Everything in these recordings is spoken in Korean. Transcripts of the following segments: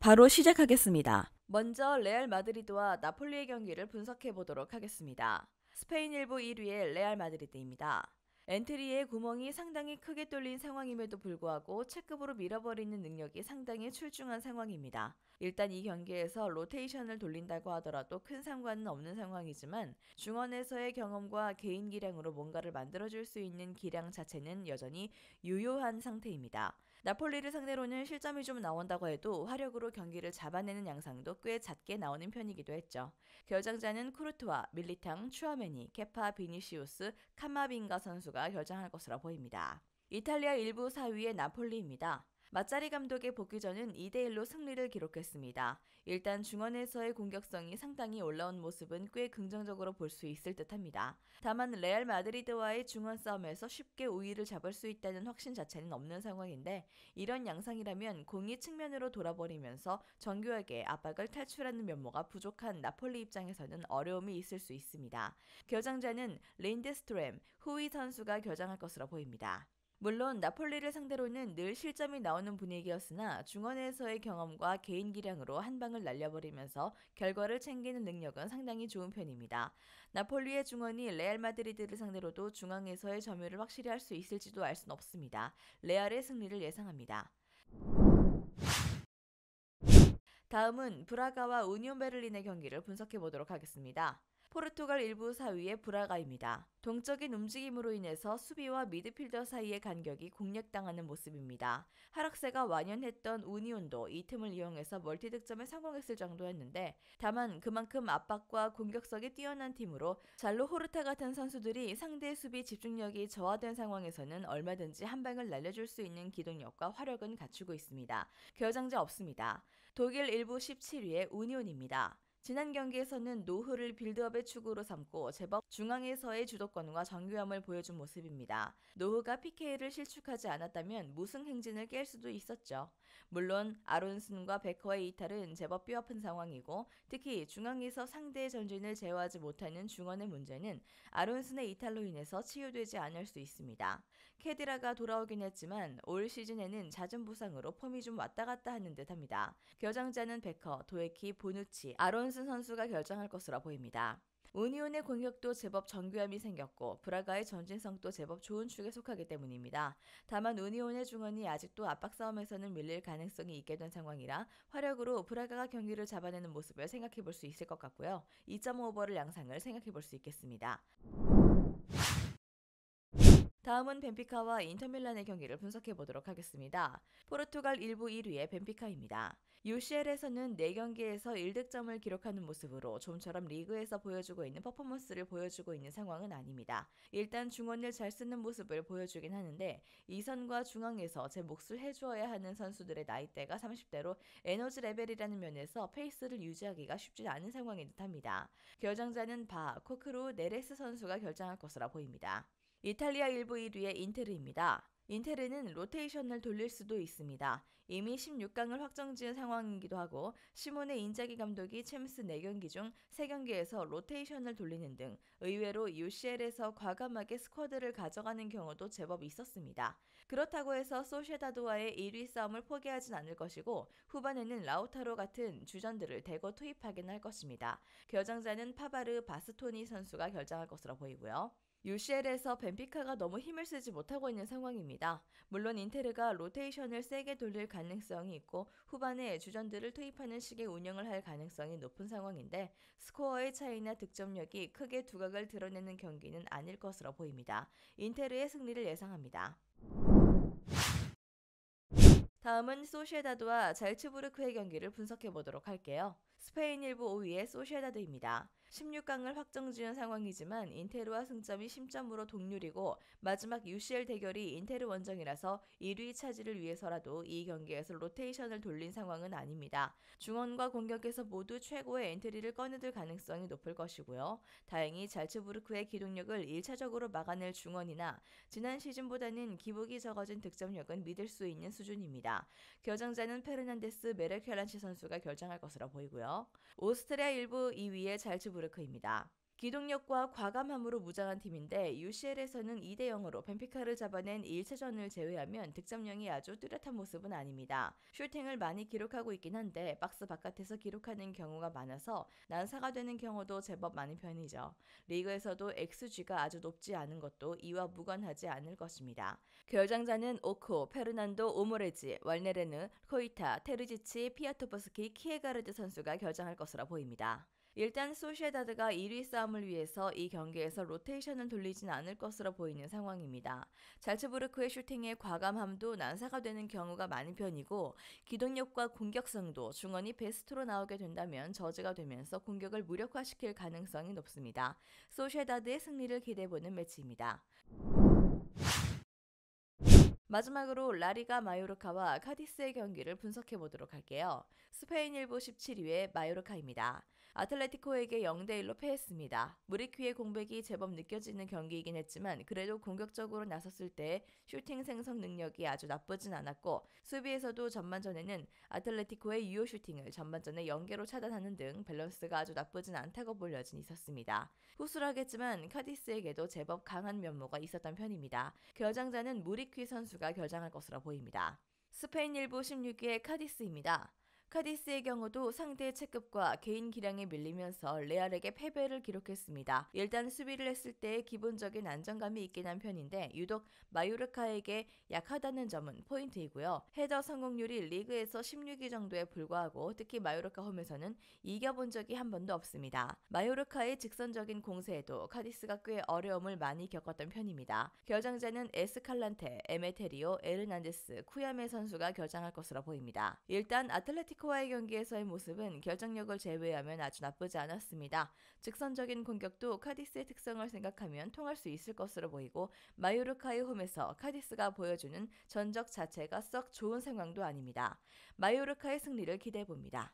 바로 시작하겠습니다. 먼저 레알 마드리드와 나폴리의 경기를 분석해 보도록 하겠습니다. 스페인 1부 1위의 레알 마드리드입니다. 엔트리의 구멍이 상당히 크게 뚫린 상황임에도 불구하고 체급으로 밀어버리는 능력이 상당히 출중한 상황입니다. 일단 이 경기에서 로테이션을 돌린다고 하더라도 큰 상관은 없는 상황이지만 중원에서의 경험과 개인 기량으로 뭔가를 만들어줄 수 있는 기량 자체는 여전히 유효한 상태입니다. 나폴리를 상대로는 실점이 좀 나온다고 해도 화력으로 경기를 잡아내는 양상도 꽤 잦게 나오는 편이기도 했죠. 결장자는 쿠르투아, 밀리탕, 추아메니, 케파, 비니시우스, 카마빙가 선수가 결장할 것으로 보입니다. 이탈리아 1부 4위의 나폴리입니다. 마짜리 감독의 복귀전은 2대1로 승리를 기록했습니다. 일단 중원에서의 공격성이 상당히 올라온 모습은 꽤 긍정적으로 볼 수 있을 듯합니다. 다만 레알 마드리드와의 중원 싸움에서 쉽게 우위를 잡을 수 있다는 확신 자체는 없는 상황인데 이런 양상이라면 공이 측면으로 돌아버리면서 정교하게 압박을 탈출하는 면모가 부족한 나폴리 입장에서는 어려움이 있을 수 있습니다. 겨장자는 린데스트램, 후이 선수가 겨장할 것으로 보입니다. 물론 나폴리를 상대로는 늘 실점이 나오는 분위기였으나 중원에서의 경험과 개인 기량으로 한 방을 날려버리면서 결과를 챙기는 능력은 상당히 좋은 편입니다. 나폴리의 중원이 레알 마드리드를 상대로도 중앙에서의 점유를 확실히 할 수 있을지도 알 수는 없습니다. 레알의 승리를 예상합니다. 다음은 브라가와 우니온 베를린의 경기를 분석해 보도록 하겠습니다. 포르투갈 1부 4위의 브라가입니다. 동적인 움직임으로 인해서 수비와 미드필더 사이의 간격이 공략당하는 모습입니다. 하락세가 완연했던 우니온도 이 틈을 이용해서 멀티득점에 성공했을 정도였는데 다만 그만큼 압박과 공격성이 뛰어난 팀으로 잘로 호르타 같은 선수들이 상대 수비 집중력이 저하된 상황에서는 얼마든지 한 방을 날려줄 수 있는 기동력과 화력은 갖추고 있습니다. 겨장자 없습니다. 독일 1부 17위의 우니온입니다. 지난 경기에서는 노흐를 빌드업의 축으로 삼고 제법 중앙에서의 주도권과 정교함을 보여준 모습입니다. 노흐가 PK를 실축하지 않았다면 무승 행진을 깰 수도 있었죠. 물론 아론슨과 베커의 이탈은 제법 뼈아픈 상황이고 특히 중앙에서 상대의 전진을 제어하지 못하는 중원의 문제는 아론슨의 이탈로 인해서 치유되지 않을 수 있습니다. 케디라가 돌아오긴 했지만 올 시즌에는 잦은 부상으로 폼이 좀 왔다 갔다 하는 듯합니다. 겨장자는 베커, 도에키, 보누치, 아론슨 선수가 결정할 것으로 보입니다. 우니온의 공격도 제법 정교함이 생겼고 브라가의 전진성도 제법 좋은 축에 속하기 때문입니다. 다만 우니온의 중원이 아직도 압박 싸움에서는 밀릴 가능성이 있게 된 상황이라 화력으로 브라가가 경기를 잡아내는 모습을 생각해 볼 수 있을 것 같고요. 2.5오버를 양상을 생각해 볼 수 있겠습니다. 다음은 벤피카와 인터밀란의 경기를 분석해 보도록 하겠습니다. 포르투갈 1부 1위의 벤피카입니다. UCL에서는 4경기에서 1득점을 기록하는 모습으로 좀처럼 리그에서 보여주고 있는 퍼포먼스를 보여주고 있는 상황은 아닙니다. 일단 중원을 잘 쓰는 모습을 보여주긴 하는데 이선과 중앙에서 제 몫을 해주어야 하는 선수들의 나이대가 30대로 에너지 레벨이라는 면에서 페이스를 유지하기가 쉽지 않은 상황인 듯합니다. 결장자는 코크루, 네레스 선수가 결장할 것으로 보입니다. 이탈리아 1부 1위의 인테르입니다. 인테르는 로테이션을 돌릴 수도 있습니다. 이미 16강을 확정지은 상황이기도 하고 시몬의 인자기 감독이 챔스 4경기 중 3경기에서 로테이션을 돌리는 등 의외로 UCL에서 과감하게 스쿼드를 가져가는 경우도 제법 있었습니다. 그렇다고 해서 소시에다드와의 1위 싸움을 포기하진 않을 것이고 후반에는 라우타로 같은 주전들을 대거 투입하긴 할 것입니다. 결정자는 파바르, 바스토니 선수가 결정할 것으로 보이고요. UCL에서 벤피카가 너무 힘을 쓰지 못하고 있는 상황입니다. 물론 인테르가 로테이션을 세게 돌릴 가능성이 있고 후반에 주전들을 투입하는 식의 운영을 할 가능성이 높은 상황인데 스코어의 차이나 득점력이 크게 두각을 드러내는 경기는 아닐 것으로 보입니다. 인테르의 승리를 예상합니다. 다음은 소시에다드와 잘츠부르크의 경기를 분석해 보도록 할게요. 스페인 1부 5위의 소시에다드입니다. 16강을 확정지은 상황이지만 인테르와 승점이 10점으로 동률이고 마지막 UCL 대결이 인테르 원정이라서 1위 차지를 위해서라도 이 경기에서 로테이션을 돌린 상황은 아닙니다. 중원과 공격에서 모두 최고의 엔트리를 꺼내들 가능성이 높을 것이고요. 다행히 잘츠부르크의 기동력을 1차적으로 막아낼 중원이나 지난 시즌보다는 기복이 적어진 득점력은 믿을 수 있는 수준입니다. 결정자는 페르난데스 메르켈란시 선수가 결정할 것으로 보이고요. 오스트리아 1부 2위의 잘츠부르크입니다. 기동력과 과감함으로 무장한 팀인데 UCL에서는 2대0으로 벤피카를 잡아낸 1차전을 제외하면 득점력이 아주 뚜렷한 모습은 아닙니다. 슈팅을 많이 기록하고 있긴 한데 박스 바깥에서 기록하는 경우가 많아서 난사가 되는 경우도 제법 많은 편이죠. 리그에서도 XG가 아주 높지 않은 것도 이와 무관하지 않을 것입니다. 결장자는 오코, 페르난도 오모레지, 왈네르느, 코이타, 테르지치, 피아토프스키, 키에가르드 선수가 결장할 것으로 보입니다. 일단 소시에다드가 1위 싸움을 위해서 이 경기에서 로테이션을 돌리진 않을 것으로 보이는 상황입니다. 잘츠부르크의 슈팅의 과감함도 난사가 되는 경우가 많은 편이고 기동력과 공격성도 중원이 베스트로 나오게 된다면 저지가 되면서 공격을 무력화시킬 가능성이 높습니다. 소시에다드의 승리를 기대해보는 매치입니다. 마지막으로 라리가 마요르카와 카디스의 경기를 분석해보도록 할게요. 스페인 1부 17위의 마요르카입니다. 아틀레티코에게 0대1로 패했습니다. 무리퀴의 공백이 제법 느껴지는 경기이긴 했지만 그래도 공격적으로 나섰을 때 슈팅 생성 능력이 아주 나쁘진 않았고 수비에서도 전반전에는 아틀레티코의 유효 슈팅을 전반전에 0개로 차단하는 등 밸런스가 아주 나쁘진 않다고 볼 여진이 있었습니다. 후술하겠지만 카디스에게도 제법 강한 면모가 있었던 편입니다. 결장자는 무리퀴 선수가 결장할 것으로 보입니다. 스페인 1부 16위의 카디스입니다. 카디스의 경우도 상대의 체급과 개인 기량에 밀리면서 레알에게 패배를 기록했습니다. 일단 수비를 했을 때 기본적인 안정감이 있긴 한 편인데 유독 마요르카에게 약하다는 점은 포인트이고요. 헤더 성공률이 리그에서 16위 정도에 불과하고 특히 마요르카 홈에서는 이겨본 적이 한 번도 없습니다. 마요르카의 직선적인 공세에도 카디스가 꽤 어려움을 많이 겪었던 편입니다. 결장자는 에스칼란테, 에메테리오, 에르난데스, 쿠야메 선수가 결장할 것으로 보입니다. 일단 아틀레티코와의 경기에서의 모습은 결정력을 제외하면 아주 나쁘지 않았습니다. 직선적인 공격도 카디스의 특성을 생각하면 통할 수 있을 것으로 보이고 마요르카의 홈에서 카디스가 보여주는 전적 자체가 썩 좋은 상황도 아닙니다. 마요르카의 승리를 기대해봅니다.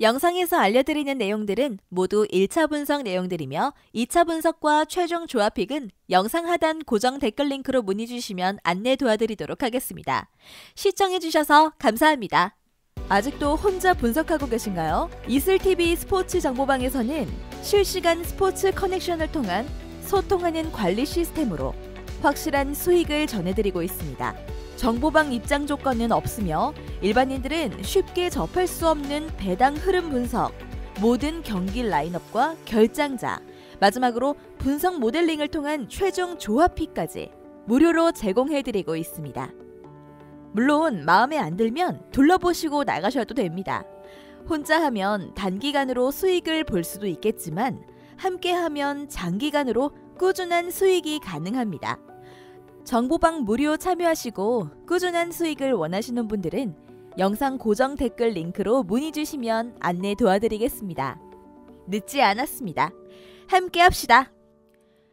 영상에서 알려드리는 내용들은 모두 1차 분석 내용들이며 2차 분석과 최종 조합픽은 영상 하단 고정 댓글 링크로 문의 주시면 안내 도와드리도록 하겠습니다. 시청해주셔서 감사합니다. 아직도 혼자 분석하고 계신가요? 이슬TV 스포츠 정보방에서는 실시간 스포츠 커넥션을 통한 소통하는 관리 시스템으로 확실한 수익을 전해드리고 있습니다. 정보방 입장 조건은 없으며 일반인들은 쉽게 접할 수 없는 배당 흐름 분석, 모든 경기 라인업과 결장자, 마지막으로 분석 모델링을 통한 최종 조합픽까지 무료로 제공해드리고 있습니다. 물론 마음에 안 들면 둘러보시고 나가셔도 됩니다. 혼자 하면 단기간으로 수익을 볼 수도 있겠지만 함께하면 장기간으로 꾸준한 수익이 가능합니다. 정보방 무료 참여하시고 꾸준한 수익을 원하시는 분들은 영상 고정 댓글 링크로 문의 주시면 안내 도와드리겠습니다. 늦지 않았습니다. 함께 합시다.